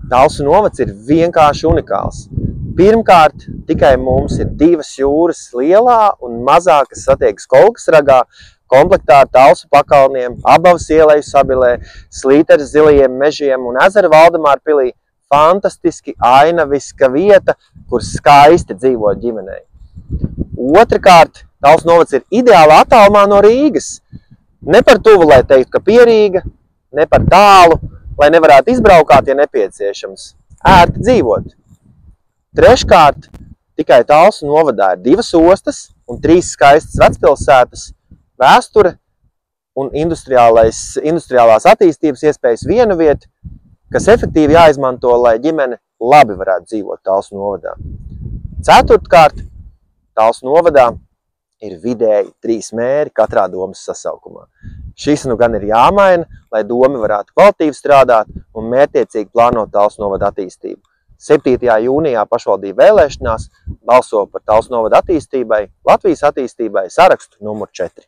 Talsu novads ir vienkārši unikāls. Pirmkārt, tikai mums ir 2 jūras, Lielā un Mazā, kas satiekas Kolkasragā, komplektā ar Talsu pakalniem, Abavas ieleju Sabilē, Slīteres zilajiem mežiem un ezeru Valdemārpilī. Fantastiski ainaviska vieta, kur skaisti dzīvo ģimenei. Otrakārt, Talsu novads ir ideāli attālumā no Rīgas. Ne par tuvu, lai teikt, ka pierīga, ne par tālu, lai nevarētu izbraukāt, ja nepieciešams. Ērti dzīvot. Treškārt, tikai Talsu novadā ir 2 ostas un 3 skaistas vecpilsētas, vēsture un industriālās attīstības iespējas vienu vietu, kas efektīvi jāizmanto, lai ģimene labi varētu dzīvot Talsu novadā. Ceturtkārt, Talsu novadā ir vidēji 3 mēri katrā domas sasaukumā. Šis nu gan ir jāmaina, lai domi varētu kvalitīvi strādāt un mērķiecīgi plānot Talsu novada attīstību. 7. jūnijā pašvaldību vēlēšanās balso par Talsu novada attīstībai, Latvijas attīstībai sarakstu numur 4.